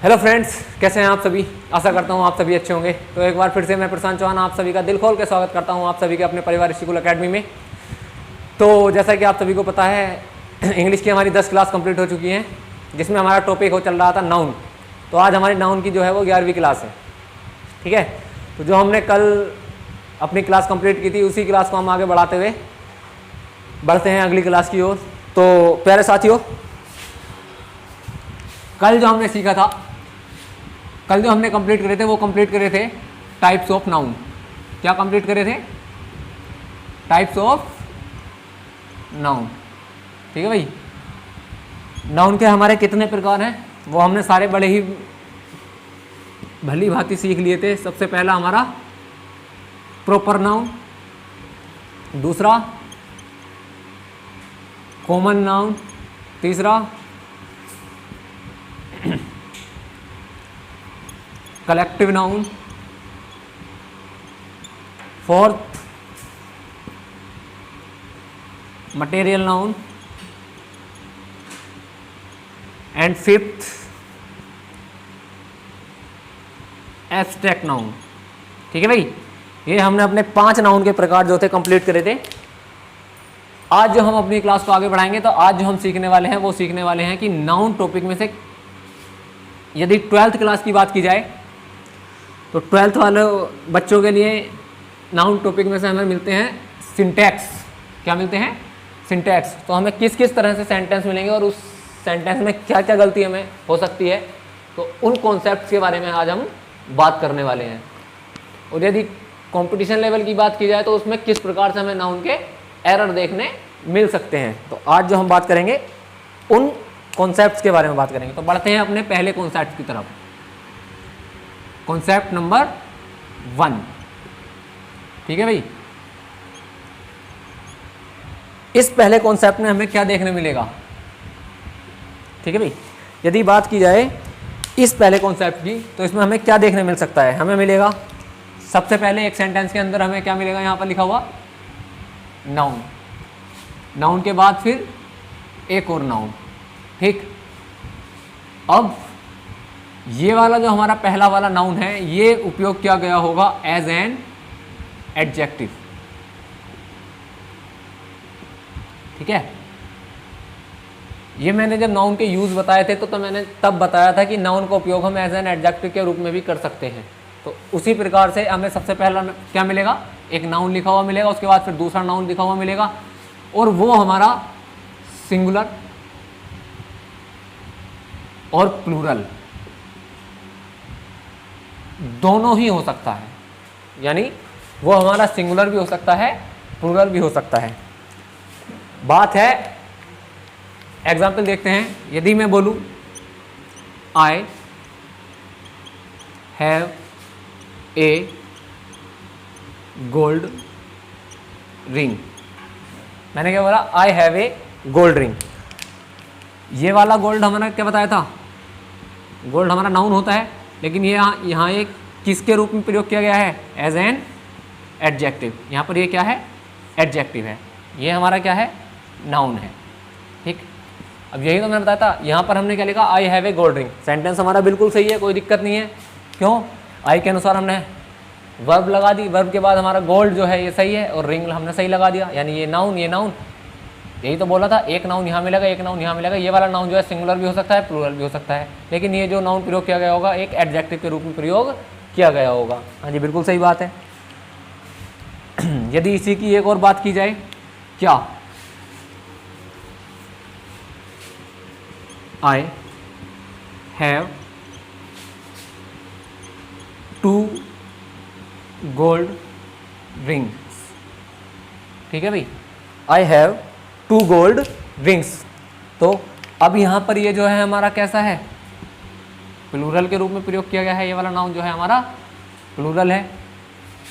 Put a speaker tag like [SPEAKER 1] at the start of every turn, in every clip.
[SPEAKER 1] Hello friends, कैसे हैं आप सभी। आशा करता हूं आप सभी अच्छे होंगे। तो एक बार फिर से मैं प्रशांत चौहान आप सभी का दिल खोल के स्वागत करता हूं आप सभी के अपने परिवार स्कूल अकेडमी में। तो जैसा कि आप सभी को पता है, इंग्लिश की हमारी 10 क्लास कंप्लीट हो चुकी हैं, जिसमें हमारा टॉपिक हो चल रहा था नाउन। तो आज हमारी नाउन की जो है वो 11वीं क्लास है। ठीक है, तो जो हमने कल अपनी क्लास कंप्लीट की थी, उसी क्लास को हम आगे बढ़ते हैं अगली क्लास की ओर। तो प्यारे साथियों, कल जो हमने सीखा था, कल जो हमने कंप्लीट करे थे वो कंप्लीट करे थे टाइप्स ऑफ नाउन। क्या कंप्लीट करे थे? Types of noun. ठीक है भाई, नाउन के हमारे कितने प्रकार हैं वो हमने सारे बड़े ही भली भांति सीख लिए थे। सबसे पहला हमारा प्रॉपर नाउन, दूसरा कॉमन नाउन, तीसरा collective noun, fourth material noun and fifth abstract noun. ठीक है भाई, ये हमने अपने 5 नाउन के प्रकार जो थे कंप्लीट करे थे। आज जो हम अपनी क्लास को आगे बढ़ाएंगे, तो आज जो हम सीखने वाले हैं वो सीखने वाले हैं कि नाउन टॉपिक में से यदि 12th क्लास की बात की जाए तो 12th वाले बच्चों के लिए नाउन टॉपिक में से हमें मिलते हैं सिंटैक्स। क्या मिलते हैं? सिंटैक्स। तो हमें किस किस तरह से सेंटेंस मिलेंगे और उस सेंटेंस में क्या क्या गलती हमें हो सकती है, तो उन कॉन्सेप्ट्स के बारे में आज हम बात करने वाले हैं। और यदि कंपटीशन लेवल की बात की जाए तो उसमें किस प्रकार से हमें नाउन के एरर देखने मिल सकते हैं, तो आज जो हम बात करेंगे उन कॉन्सेप्ट्स के बारे में बात करेंगे। तो बढ़ते हैं अपने पहले कॉन्सेप्ट की तरफ। Concept number 1। ठीक है भाई, इस पहले कॉन्सेप्ट में हमें क्या देखने मिलेगा? ठीक है भाई, यदि बात की जाए इस पहले कॉन्सेप्ट की, तो इसमें हमें क्या देखने मिल सकता है? हमें मिलेगा सबसे पहले एक सेंटेंस के अंदर हमें क्या मिलेगा? यहां पर लिखा हुआ नाउन, नाउन के बाद फिर एक और नाउन। ठीक, अब ये वाला जो हमारा पहला वाला नाउन है, ये उपयोग किया गया होगा एज एन एडजेक्टिव। ठीक है, ये मैंने जब नाउन के यूज बताए थे तो मैंने तब बताया था कि नाउन का उपयोग हम एज एन एडजेक्टिव के रूप में भी कर सकते हैं। तो उसी प्रकार से हमें सबसे पहला क्या मिलेगा? एक नाउन लिखा हुआ मिलेगा, उसके बाद फिर दूसरा नाउन लिखा हुआ मिलेगा, और वो हमारा सिंगुलर और प्लूरल दोनों ही हो सकता है। यानी वो हमारा सिंगुलर भी हो सकता है, प्लूरल भी हो सकता है। बात है, एग्जाम्पल देखते हैं। यदि मैं बोलूं I have a gold ring, मैंने क्या बोला? I have a gold ring. ये वाला गोल्ड हमारा क्या बताया था? गोल्ड हमारा नाउन होता है, लेकिन ये यहाँ एक किसके रूप में प्रयोग किया गया है? As an adjective. यहाँ पर ये क्या है? एडजेक्टिव है। ये हमारा क्या है? नाउन है। ठीक, अब यही तो मैंने बताया था। यहाँ पर हमने क्या लिखा? I have a gold ring. Sentence हमारा बिल्कुल सही है, कोई दिक्कत नहीं है। क्यों? आई के अनुसार हमने वर्ब लगा दी, वर्ब के बाद हमारा गोल्ड जो है ये सही है, और रिंग हमने सही लगा दिया, यानी ये नाउन, ये नाउन। यही तो बोला था, एक नाउन यहाँ मिलेगा, एक नाउन यहाँ मिलेगा। ये वाला नाउन जो है सिंगुलर भी हो सकता है, प्लूरल भी हो सकता है, लेकिन ये जो नाउन प्रयोग किया गया होगा एक एडजेक्टिव के रूप में प्रयोग किया गया होगा। हाँ जी, बिल्कुल सही बात है। यदि इसी की एक और बात की जाए, क्या? I have 2 gold rings. ठीक है भाई, आई हैव 2 गोल्ड रिंग्स। तो अब यहाँ पर ये जो है हमारा कैसा है? प्लूरल के रूप में प्रयोग किया गया है। ये वाला नाउन जो है हमारा प्लूरल है।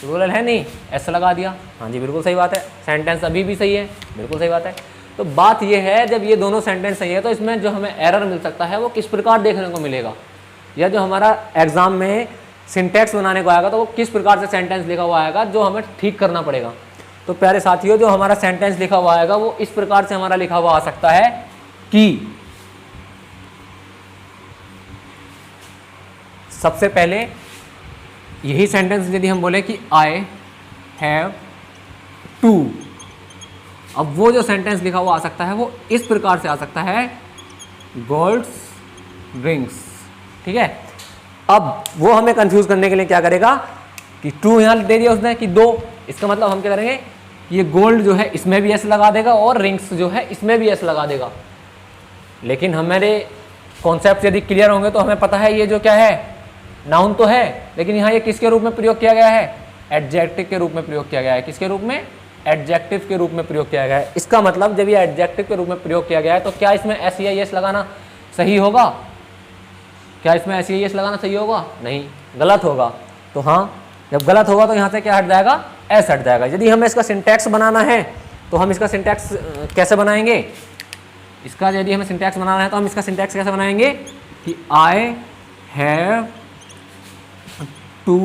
[SPEAKER 1] प्लूरल है नहीं, ऐसा लगा दिया। हाँ जी, बिल्कुल सही बात है। सेंटेंस अभी भी सही है, बिल्कुल सही बात है। तो बात ये है, जब ये दोनों सेंटेंस सही है तो इसमें जो हमें एरर मिल सकता है वो किस प्रकार देखने को मिलेगा, या जो हमारा एग्जाम में सिंटैक्स बनाने को आएगा तो वो किस प्रकार से सेंटेंस लिखा हुआ आएगा जो हमें ठीक करना पड़ेगा। तो प्यारे साथियों, जो हमारा सेंटेंस लिखा हुआ आएगा वो इस प्रकार से हमारा लिखा हुआ आ सकता है कि सबसे पहले यही सेंटेंस यदि हम बोले कि आई हैव टू, अब वो जो सेंटेंस लिखा हुआ आ सकता है वो इस प्रकार से आ सकता है, गोल्ड्स रिंग्स। ठीक है, अब वो हमें कंफ्यूज करने के लिए क्या करेगा कि टू यहाँ दे दिया उसने कि 2, इसका मतलब हम क्या करेंगे, ये गोल्ड जो है इसमें भी एस लगा देगा और रिंग्स जो है इसमें भी एस लगा देगा। लेकिन हमारे कॉन्सेप्ट यदि क्लियर होंगे तो हमें पता है ये जो क्या है, नाउन तो है, लेकिन यहाँ ये किसके रूप में प्रयोग किया गया है, एडजेक्टिव के रूप में प्रयोग किया गया है। किसके रूप में, एडजेक्टिव के रूप में प्रयोग किया गया है। इसका मतलब जब ये एडजेक्टिव के रूप में प्रयोग किया गया है तो क्या इसमें एस या एस लगाना सही होगा, क्या इसमें एस या एस लगाना सही होगा, नहीं, गलत होगा। तो हाँ, जब गलत होगा तो यहाँ से क्या हट जाएगा, एस हट जाएगा। यदि हमें इसका सिंटैक्स बनाना है तो हम इसका सिंटैक्स कैसे बनाएंगे, इसका यदि हमें सिंटैक्स बनाना है तो हम इसका सिंटैक्स कैसे बनाएंगे कि आई हैव टू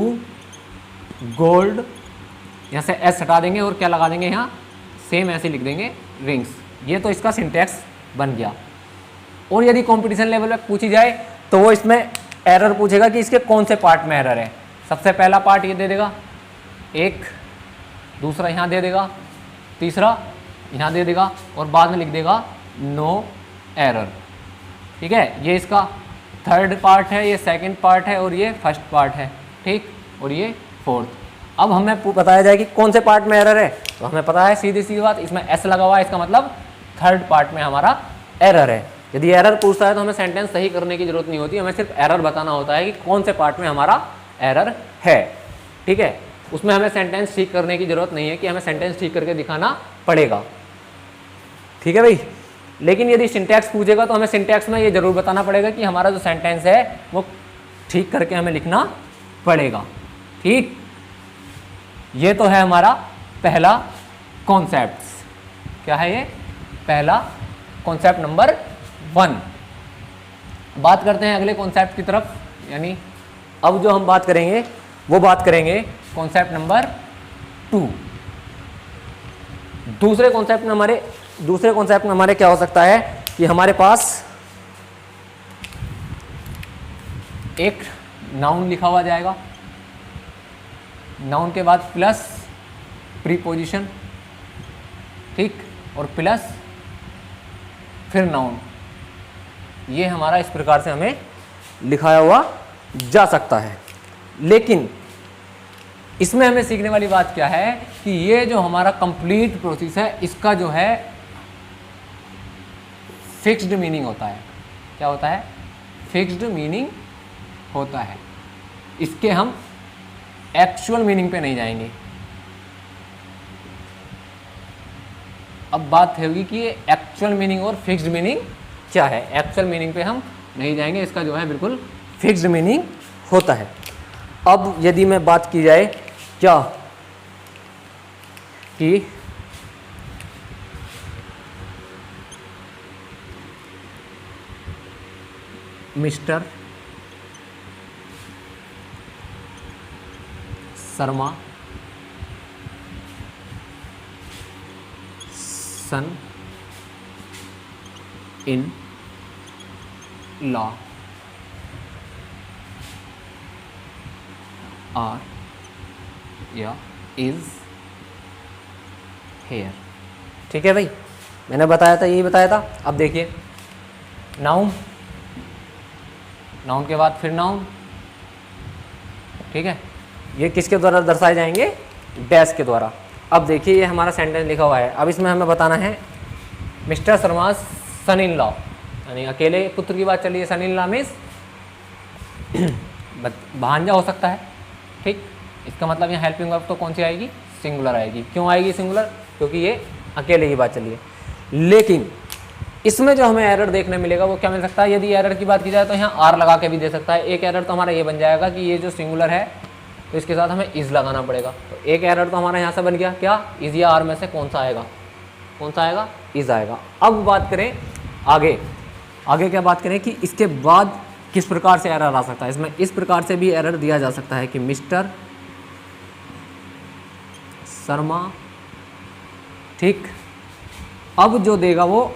[SPEAKER 1] गोल्ड, यहाँ से एस हटा देंगे और क्या लगा देंगे यहाँ, सेम ऐसे लिख देंगे रिंग्स। ये तो इसका सिंटैक्स बन गया। और यदि कंपटीशन लेवल पे पूछी जाए तो वो इसमें एरर पूछेगा कि इसके कौन से पार्ट में एरर है। सबसे पहला पार्ट ये दे देगा एक, दूसरा यहाँ दे देगा, तीसरा यहाँ दे देगा और बाद में लिख देगा नो एरर। ठीक है, ये इसका थर्ड पार्ट है, ये सेकंड पार्ट है और ये फर्स्ट पार्ट है। ठीक, और ये फोर्थ। अब हमें बताया जाए कि कौन से पार्ट में एरर है, तो हमें पता है सीधी सी बात, इसमें एस लगा हुआ है, इसका मतलब थर्ड पार्ट में हमारा एरर है। यदि एरर पूछता है तो हमें सेंटेंस सही करने की जरूरत नहीं होती, हमें सिर्फ एरर बताना होता है कि कौन से पार्ट में हमारा एरर है। ठीक है, उसमें हमें सेंटेंस ठीक करने की जरूरत नहीं है कि हमें सेंटेंस ठीक करके दिखाना पड़ेगा। ठीक है भाई, लेकिन यदि सिंटैक्स पूछेगा तो हमें सिंटैक्स में ये जरूर बताना पड़ेगा कि हमारा जो सेंटेंस है वो ठीक करके हमें लिखना पड़ेगा। ठीक, ये तो है हमारा पहला कॉन्सेप्ट। क्या है ये, पहला कॉन्सेप्ट नंबर 1। बात करते हैं अगले कॉन्सेप्ट की तरफ, यानी अब जो हम बात करेंगे वो बात करेंगे कॉन्सेप्ट नंबर 2। दूसरे कॉन्सेप्ट में हमारे क्या हो सकता है कि हमारे पास एक नाउन लिखा हुआ जाएगा, नाउन के बाद प्लस प्रीपोजिशन, ठीक, और प्लस फिर नाउन। ये हमारा इस प्रकार से हमें लिखाया हुआ जा सकता है। लेकिन इसमें हमें सीखने वाली बात क्या है कि ये जो हमारा कंप्लीट प्रोसेस है इसका जो है फिक्स्ड मीनिंग होता है। क्या होता है, फिक्स्ड मीनिंग होता है। इसके हम एक्चुअल मीनिंग पे नहीं जाएंगे। अब बात होगी कि ये एक्चुअल मीनिंग और फिक्स्ड मीनिंग क्या है। एक्चुअल मीनिंग पे हम नहीं जाएंगे, इसका जो है बिल्कुल फिक्स्ड मीनिंग होता है। अब यदि मैं बात की जाए क्या कि Mister Sharma son in law are या इज हेयर। ठीक है भाई, मैंने बताया था, यही बताया था। अब देखिए, नाउन, नाउन के बाद फिर नाउन, ठीक है, ये किसके द्वारा दर्शाए जाएंगे, डैश के द्वारा। अब देखिए ये हमारा सेंटेंस लिखा हुआ है। अब इसमें हमें बताना है Mister Sharma son in law, यानी अकेले पुत्र की बात चली है। सन इन लॉ मीन्स भांजा हो सकता है। ठीक, इसका मतलब यहाँ हेल्पिंग वर्ब तो कौन सी आएगी, सिंगुलर आएगी। क्यों आएगी सिंगुलर, क्योंकि ये अकेले की बात चली है। लेकिन इसमें जो हमें एरर देखने मिलेगा वो क्या मिल सकता है, यदि एरर की बात की जाए तो यहाँ आर लगा के भी दे सकता है। एक एरर तो हमारा ये बन जाएगा कि ये जो सिंगुलर है तो इसके साथ हमें इज लगाना पड़ेगा। तो एक एरर तो हमारा यहाँ से बन गया, क्या, इज या आर में से कौन सा आएगा, कौन सा आएगा, इज आएगा। अब बात करें आगे, आगे क्या बात करें कि इसके बाद किस प्रकार से एरर आ सकता है। इसमें इस प्रकार से भी एरर दिया जा सकता है कि मिस्टर शर्मा, ठीक, अब जो देगा वो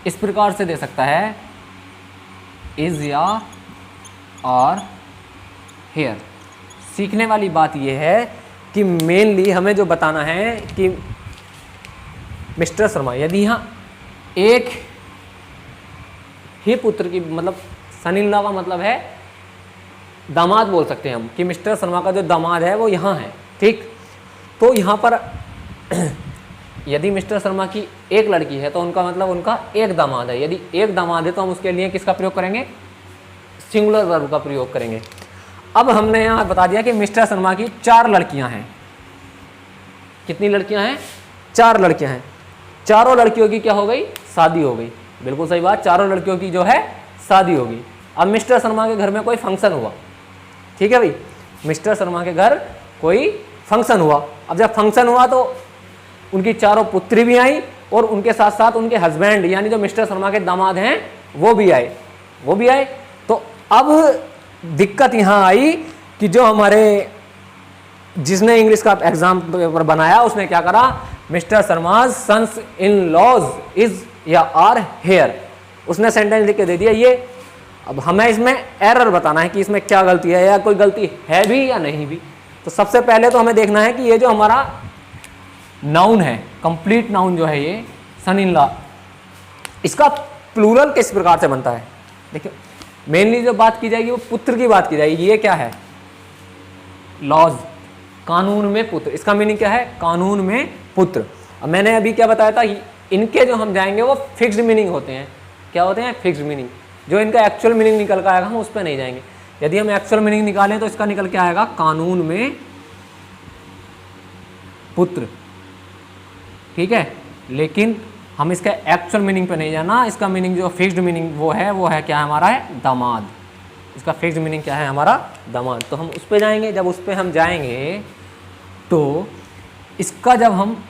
[SPEAKER 1] इस प्रकार से दे सकता है, इज या आर हेयर। सीखने वाली बात यह है कि मेनली हमें जो बताना है कि मिस्टर शर्मा, यदि यहाँ एक ही पुत्र की, मतलब सन इन लॉ का मतलब है दामाद बोल सकते हैं हम, कि मिस्टर शर्मा का जो दामाद है वो यहाँ है, ठीक। तो यहाँ पर यदि मिस्टर शर्मा की एक लड़की है तो उनका मतलब उनका एक दामाद है। यदि एक दामाद है तो हम उसके लिए किसका प्रयोग करेंगे, सिंगुलर वर्ब का प्रयोग करेंगे। अब हमने यहाँ बता दिया कि मिस्टर शर्मा की 4 लड़कियाँ हैं। कितनी लड़कियाँ हैं, 4 लड़कियाँ हैं। चारों लड़कियों की क्या हो गई, शादी हो गई। बिल्कुल सही बात, चारों लड़कियों की जो है शादी होगी। अब मिस्टर शर्मा के घर में कोई फंक्शन हुआ, ठीक है भाई, मिस्टर शर्मा के घर कोई फंक्शन हुआ। अब जब फंक्शन हुआ तो उनकी चारों पुत्री भी आई और उनके साथ साथ उनके हस्बैंड यानी जो मिस्टर शर्मा के दामाद हैं वो भी आए। तो अब दिक्कत यहाँ आई कि जो हमारे जिसने इंग्लिश का एग्जाम पेपर बनाया उसने क्या करा, Mister Sharma sons in laws is या आर हेयर, उसने सेंटेंस लिख के दे दिया ये। अब हमें इसमें एरर बताना है कि इसमें क्या गलती है या कोई गलती है भी या नहीं भी। तो सबसे पहले तो हमें देखना है कि ये जो हमारा नाउन है, कंप्लीट नाउन जो है ये सन इन लॉ, इसका प्लूरल किस प्रकार से बनता है। देखिए मेनली जो बात की जाएगी वो पुत्र की बात की जाएगी। ये क्या है, लॉज, कानून में पुत्र। इसका मीनिंग क्या है, कानून में पुत्र। अब मैंने अभी क्या बताया था, इनके जो हम जाएंगे वो फिक्स्ड मीनिंग होते हैं। क्या होते हैं, फिक्स्ड मीनिंग। जो इनका एक्चुअल मीनिंग निकल कर आएगा हम उस पर नहीं जाएंगे। यदि हम एक्चुअल मीनिंग निकालें तो इसका निकल के आएगा कानून में पुत्र, ठीक है। लेकिन हम इसका एक्चुअल मीनिंग पे नहीं जाना। इसका मीनिंग जो फिक्स्ड मीनिंग वो है क्या है, हमारा है दामाद। इसका फिक्स्ड मीनिंग क्या है, हमारा दामाद। तो हम उस पर जाएंगे। जब उस पर हम जाएंगे तो इसका जब हम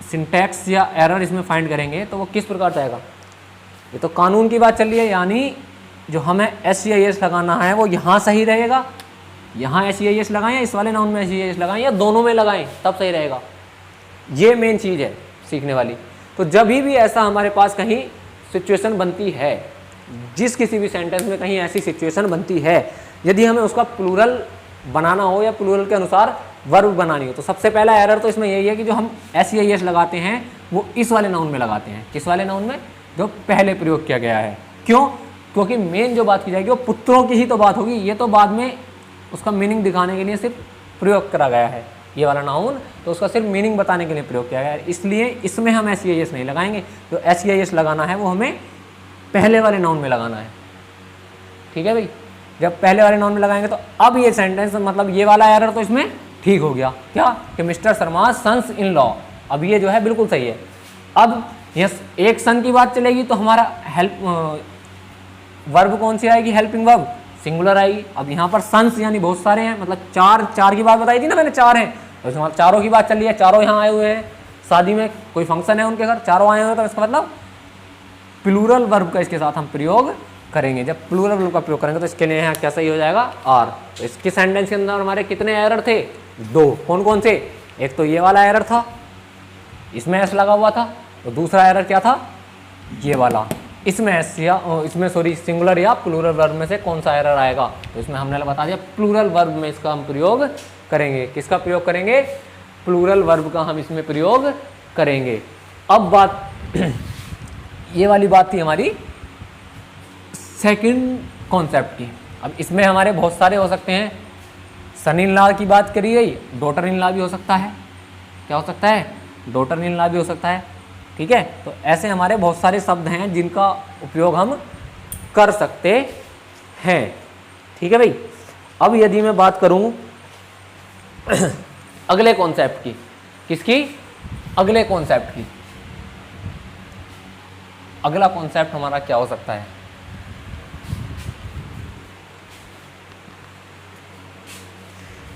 [SPEAKER 1] सिंटैक्स या एरर इसमें फाइंड करेंगे तो वो किस प्रकार से आएगा। ये तो कानून की बात चल रही है, यानी जो हमें SEIS लगाना है वो यहाँ सही रहेगा। यहाँ SEIS लगाएं या इस वाले नाउन में SEIS लगाएं या दोनों में लगाएं तब सही रहेगा। ये मेन चीज़ है सीखने वाली। तो जब भी ऐसा हमारे पास कहीं सिचुएशन बनती है, जिस किसी भी सेंटेंस में कहीं ऐसी सिचुएशन बनती है, यदि हमें उसका प्लूरल बनाना हो या प्लूरल के अनुसार वर्ब बनानी हो, तो सबसे पहला एरर तो इसमें यही है कि जो हम SEIS लगाते हैं वो इस वाले नाउन में लगाते हैं। किस वाले नाउन में, जो पहले प्रयोग किया गया है। क्यों, क्योंकि मेन जो बात की जाएगी वो पुत्रों की ही तो बात होगी। ये तो बाद में उसका मीनिंग दिखाने के लिए सिर्फ प्रयोग करा गया है ये वाला नाउन, तो उसका सिर्फ मीनिंग बताने के लिए प्रयोग किया गया है। इसलिए इसमें हम SEIS नहीं लगाएंगे। जो SEIS लगाना है वो हमें पहले वाले नाउन में लगाना है, ठीक है भाई। जब पहले वाले नाउन में लगाएंगे तो अब ये सेंटेंस, मतलब ये वाला एरर तो इसमें ठीक हो गया, क्या कि Mister Sharma sons in law. अब ये जो है बिल्कुल सही है। अब यस एक सन की बात चलेगी तो हमारा हेल्प वर्ब कौन सी आएगी, हेल्पिंग वर्ब सिंगुलर आएगी। अब यहाँ पर सन्स यानी बहुत सारे हैं, मतलब चार की बात बताई थी ना मैंने, 4 हैं। तो इसमें चारों की बात चल रही है, चारों यहाँ आए हुए हैं, शादी में कोई फंक्शन है उनके घर, चारों आए हुए हैं। तो इसका मतलब प्लूरल वर्ब का इसके साथ हम प्रयोग करेंगे। जब प्लूरल वर्ब का प्रयोग करेंगे तो इसके लिए यहाँ क्या सही हो जाएगा, आर। तो इसके सेंटेंस के अंदर हमारे कितने एरर थे, 2। कौन कौन से, एक तो ये वाला एरर था, इसमें एस लगा हुआ था, तो दूसरा एरर क्या था, ये वाला, इसमें एस या इसमें सिंगुलर या प्लूरल वर्ब में से कौन सा एरर आएगा। तो इसमें हमने बता दिया प्लूरल वर्ब में इसका हम प्रयोग करेंगे। किसका प्रयोग करेंगे, प्लूरल वर्ब का हम इसमें प्रयोग करेंगे। अब बात ये वाली बात थी हमारी सेकंड कॉन्सेप्ट की। अब इसमें हमारे बहुत सारे हो सकते हैं। सन इन लॉ की बात करी गई, डॉटर इन लॉ भी हो सकता है। क्या हो सकता है, डॉटर इन लॉ भी हो सकता है, ठीक है। तो ऐसे हमारे बहुत सारे शब्द हैं जिनका उपयोग हम कर सकते हैं, ठीक है भाई। अब यदि मैं बात करूं अगले कॉन्सेप्ट की, किसकी, अगले कॉन्सेप्ट की। अगला कॉन्सेप्ट हमारा क्या हो सकता है,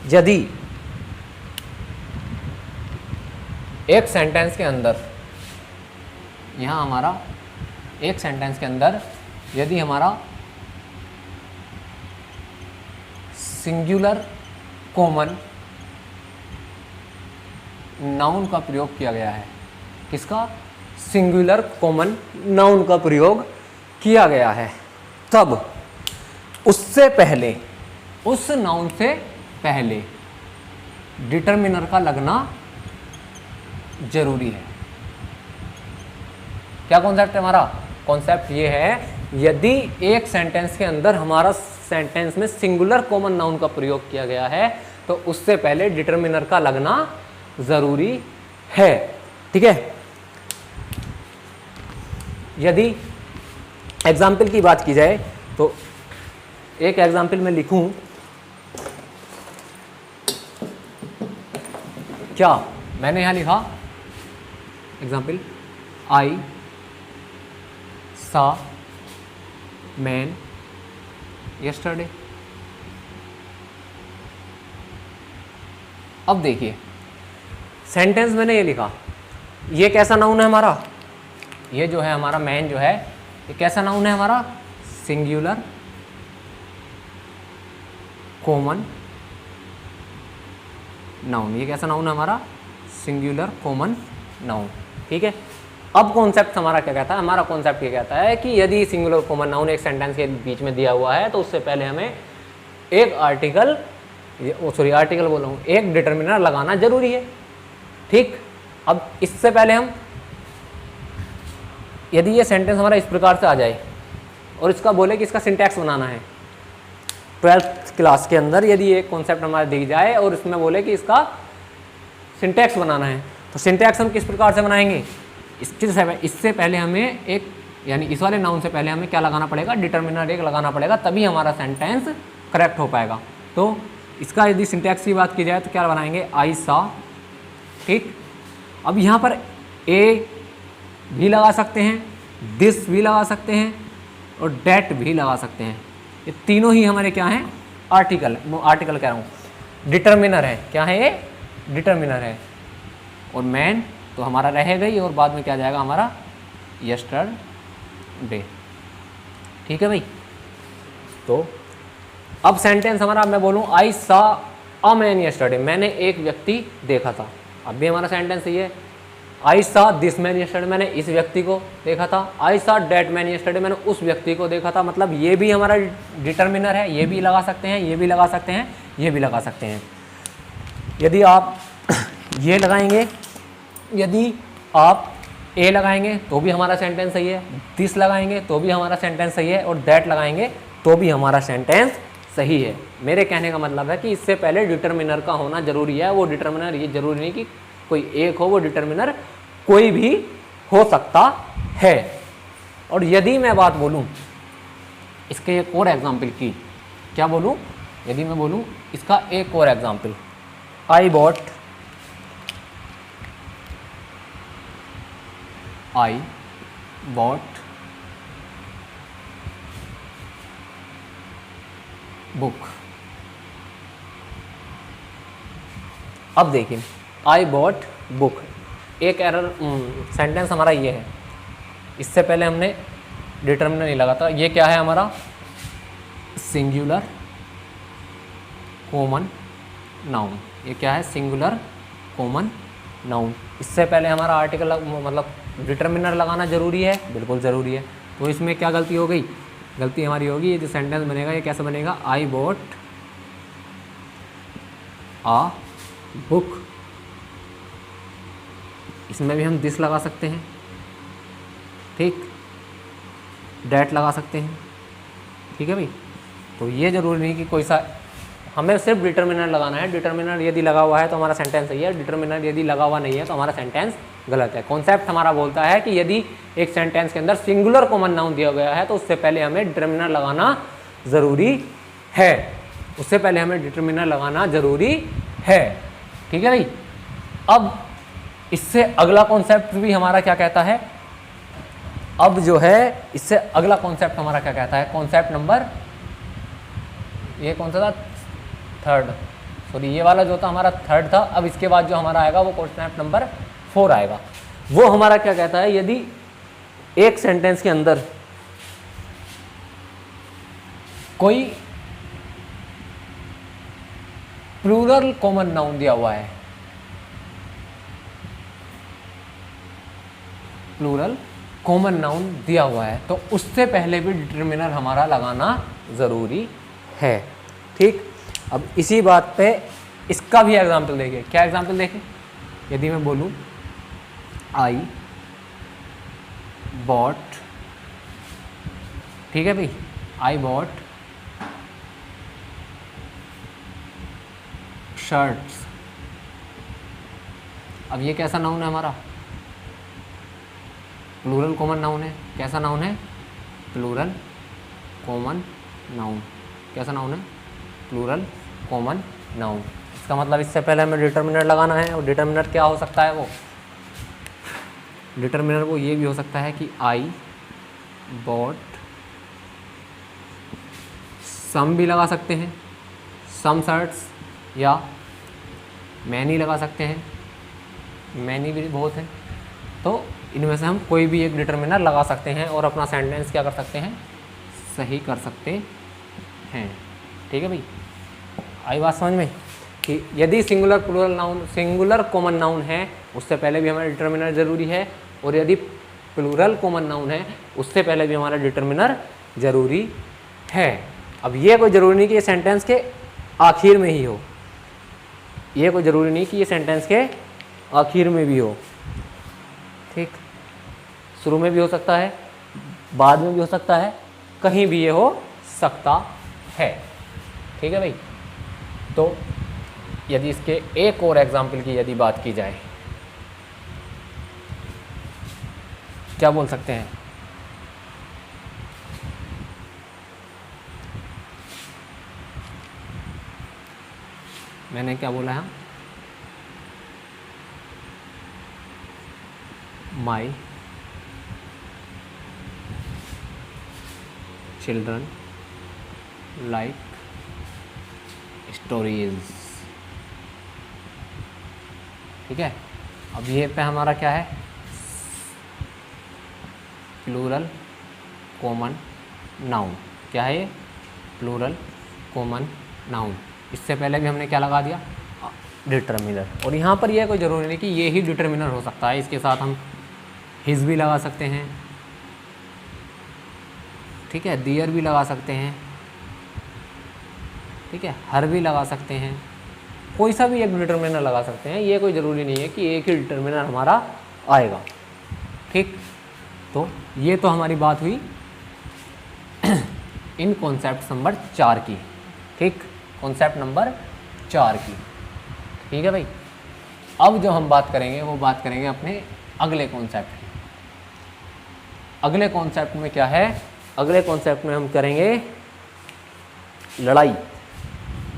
[SPEAKER 1] यदि एक सेंटेंस के अंदर, यहाँ हमारा एक सेंटेंस के अंदर यदि हमारा सिंगुलर कॉमन नाउन का प्रयोग किया गया है। किसका, सिंगुलर कॉमन नाउन का प्रयोग किया गया है, तब उससे पहले, उस नाउन से पहले डिटरमिनर का लगना जरूरी है। क्या कॉन्सेप्ट है हमारा? कॉन्सेप्ट ये है, यदि एक सेंटेंस के अंदर हमारा सेंटेंस में सिंगुलर कॉमन नाउन का प्रयोग किया गया है तो उससे पहले डिटरमिनर का लगना जरूरी है। ठीक है, यदि एग्जाम्पल की बात की जाए तो एक एग्जाम्पल में लिखूं, क्या मैंने यहां लिखा एग्जाम्पल, आई सा मैन यस्टरडे। अब देखिए सेंटेंस मैंने ये लिखा, ये कैसा नाउन है हमारा? ये जो है हमारा मैन जो है, ये कैसा नाउन है हमारा? Singular common noun. ये कैसा नाउन है हमारा? Singular common noun. ठीक है, अब कॉन्सेप्ट हमारा क्या कहता है? हमारा कॉन्सेप्ट ये कहता है कि यदि सिंगुलर कॉमन नाउन एक सेंटेंस के बीच में दिया हुआ है तो उससे पहले हमें एक आर्टिकल बोल रहा हूँ, एक डिटरमिनर लगाना जरूरी है। ठीक, अब इससे पहले हम, यदि ये सेंटेंस हमारा इस प्रकार से आ जाए और इसका बोले कि इसका सिंटैक्स बनाना है, 12th क्लास के अंदर यदि एक कॉन्सेप्ट हमारा दी जाए और इसमें बोले कि इसका सिंटैक्स बनाना है, तो सिंटैक्स हम किस प्रकार से बनाएंगे? इससे पहले हमें एक, यानी इस वाले नाउन से पहले हमें क्या लगाना पड़ेगा? डिटरमिनर एक लगाना पड़ेगा, तभी हमारा सेंटेंस करेक्ट हो पाएगा। तो इसका यदि सिंटैक्स की बात की जाए तो क्या बनाएंगे? आई सा। ठीक, अब यहाँ पर ए भी लगा सकते हैं, दिस भी लगा सकते हैं और डेट भी लगा सकते हैं। ये तीनों ही हमारे क्या हैं? आर्टिकल कह रहा हूँ, डिटरमिनर है। क्या है ये? डिटरमिनर है। और मैन तो हमारा रहेगा ही, और बाद में क्या जाएगा हमारा? यस्टरडे। ठीक है भाई, तो अब सेंटेंस हमारा, मैं बोलूँ आई सा अ मैन यस्टरडे, मैंने एक व्यक्ति देखा था। अब भी हमारा सेंटेंस ये है, आई सा दिस मैन यस्टरडे, मैंने इस व्यक्ति को देखा था। आई सा डेट मैन यस्टरडे, मैंने उस व्यक्ति को देखा था। मतलब ये भी हमारा डिटरमिनर है, ये भी लगा सकते हैं, ये भी लगा सकते हैं, ये भी लगा सकते हैं। यदि आप ये लगाएंगे, यदि आप ए लगाएंगे तो भी हमारा सेंटेंस सही है, दिस लगाएंगे तो भी हमारा सेंटेंस सही है, और दैट लगाएंगे तो भी हमारा सेंटेंस सही है। मेरे कहने का मतलब है कि इससे पहले डिटरमिनर का होना जरूरी है। वो डिटरमिनर ये जरूरी नहीं कि कोई एक हो, वो डिटरमिनर कोई भी हो सकता है। और यदि मैं बात बोलूं इसके एक और एग्जाम्पल की, क्या बोलूं? यदि मैं बोलूं इसका एक और एग्जाम्पल, आई बॉट बुक। अब देखिए, आई बॉट बुक, एक एरर सेंटेंस हमारा ये है, इससे पहले हमने डिटरमिनर नहीं लगा था। ये क्या है हमारा? Singular common noun. ये क्या है? Singular common noun. इससे पहले हमारा आर्टिकल मतलब डिटरमिनर लगाना जरूरी है, बिल्कुल ज़रूरी है। तो इसमें क्या गलती हो गई? गलती हमारी होगी, ये जो सेंटेंस बनेगा ये कैसे बनेगा? I bought a book. इसमें भी हम दिस लगा सकते हैं, ठीक, डेट लगा सकते हैं। ठीक है भाई, तो ये जरूरी नहीं कि कोई सा, हमें सिर्फ डिटरमिनर लगाना है। डिटरमिनर यदि लगा हुआ है तो हमारा सेंटेंस सही है, डिटरमिनर यदि लगा हुआ नहीं है तो हमारा सेंटेंस गलत है। कॉन्सेप्ट हमारा बोलता है कि यदि एक सेंटेंस के अंदर सिंगुलर कॉमन नाउन दिया गया है तो उससे पहले हमें डिटरमिनर लगाना ज़रूरी है, उससे पहले हमें डिटरमिनर लगाना ज़रूरी है। ठीक है भाई, अब इससे अगला कॉन्सेप्ट भी हमारा क्या कहता है? अब जो है इससे अगला कॉन्सेप्ट हमारा क्या कहता है? कॉन्सेप्ट नंबर, ये कौन सा था? थर्ड, सॉरी ये वाला जो था हमारा थर्ड था। अब इसके बाद जो हमारा आएगा वो कॉन्सेप्ट नंबर 4 आएगा। वो हमारा क्या कहता है? यदि एक सेंटेंस के अंदर कोई प्लूरल कॉमन नाउन दिया हुआ है, प्लूरल कॉमन नाउन दिया हुआ है, तो उससे पहले भी डिटर्मिनर हमारा लगाना ज़रूरी है। ठीक, अब इसी बात पे इसका भी एग्जाम्पल देखिए। क्या एग्जाम्पल देखें? यदि मैं बोलूँ आई बॉट, ठीक है भाई, आई बॉट शर्ट्स। अब ये कैसा नाउन है हमारा? प्लूरल कॉमन नाउन है। कैसा नाउन है? Plural common noun. कैसा नाउन है? Plural common noun. इसका मतलब इससे पहले हमें डिटर्मिनर लगाना है, और डिटर्मिनर क्या हो सकता है? वो डिटर्मिनर वो ये भी हो सकता है कि आई बॉट सम भी लगा सकते हैं, सम शर्ट्स, या मैनी लगा सकते हैं, मैनी भी बहुत है। तो इनमें से हम कोई भी एक डिटर्मिनर लगा सकते हैं और अपना सेंटेंस क्या कर सकते हैं? सही कर सकते हैं। ठीक है भाई, आई बात समझ में कि यदि singular plural noun, singular common noun है, उससे पहले भी हमारा डिटर्मिनर ज़रूरी है, और यदि प्लूरल कॉमन नाउन है उससे पहले भी हमारा डिटर्मिनर ज़रूरी है। अब ये कोई ज़रूरी नहीं कि ये सेंटेंस के आखिर में ही हो, ये कोई ज़रूरी नहीं कि ये सेंटेंस के आखिर में भी हो। ठीक, शुरू में भी हो सकता है, बाद में भी हो सकता है, कहीं भी ये हो सकता है। ठीक है भाई, तो यदि इसके एक और एग्जाम्पल की यदि बात की जाए, क्या बोल सकते हैं? मैंने क्या बोला है? My children like stories. ठीक है, अब ये पे हमारा क्या है? Plural common noun. क्या है ये? Plural common noun. इससे पहले भी हमने क्या लगा दिया? डिटर्मिनर। और यहाँ पर यह कोई ज़रूरी नहीं कि ये ही डिटर्मिनर हो सकता है, इसके साथ हम हिज भी लगा सकते हैं, ठीक है, दियर भी लगा सकते हैं, ठीक है, हर भी लगा सकते हैं, कोई सा भी एक डिटर्मिनर लगा सकते हैं। ये कोई ज़रूरी नहीं है कि एक ही डिटर्मिनर हमारा आएगा। ठीक, तो ये तो हमारी बात हुई इन कॉन्सेप्ट नंबर 4 की। ठीक, कॉन्सेप्ट नंबर 4 की। ठीक है भाई, अब जो हम बात करेंगे वो बात करेंगे अपने अगले कॉन्सेप्ट की। अगले कॉन्सेप्ट में क्या है? अगले कॉन्सेप्ट में हम करेंगे लड़ाई।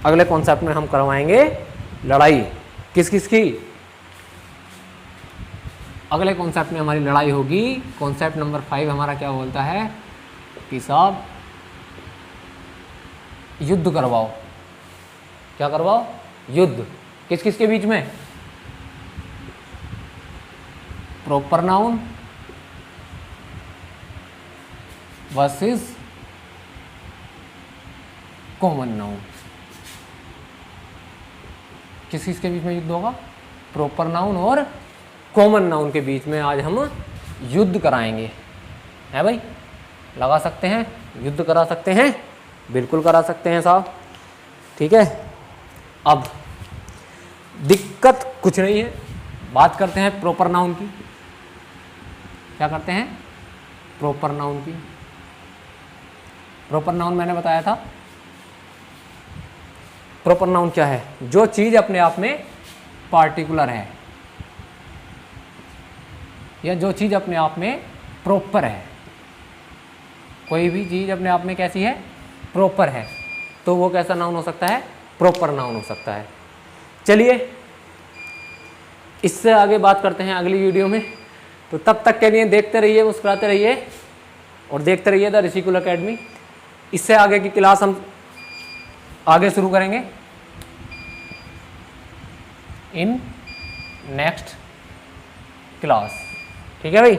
[SPEAKER 1] अगले कॉन्सेप्ट में हम करवाएंगे लड़ाई। किस किस की? अगले कॉन्सेप्ट में हमारी लड़ाई होगी। कॉन्सेप्ट नंबर 5 हमारा क्या बोलता है कि साहब युद्ध करवाओ। क्या करवाओ? युद्ध। किस किस के बीच में? Proper noun versus common noun. किस किस के बीच में युद्ध होगा? प्रॉपर नाउन और कॉमन नाउन के बीच में आज हम युद्ध कराएंगे। है भाई, लगा सकते हैं, युद्ध करा सकते हैं, बिल्कुल करा सकते हैं साहब। ठीक है, अब दिक्कत कुछ नहीं है। बात करते हैं प्रॉपर नाउन की। क्या करते हैं? प्रॉपर नाउन की। प्रॉपर नाउन मैंने बताया था, प्रॉपर नाउन क्या है? जो चीज़ अपने आप में पार्टिकुलर है, या जो चीज़ अपने आप में प्रॉपर है। कोई भी चीज़ अपने आप में कैसी है? प्रॉपर है, तो वो कैसा नाउन हो सकता है? प्रॉपर नाउन हो सकता है। चलिए इससे आगे बात करते हैं अगली वीडियो में। तो तब तक के लिए देखते रहिए, मुस्कुराते रहिए और देखते रहिए द ऋषिकुल एकेडमी। इससे आगे की क्लास हम आगे शुरू करेंगे इन नेक्स्ट क्लास। ठीक है भाई।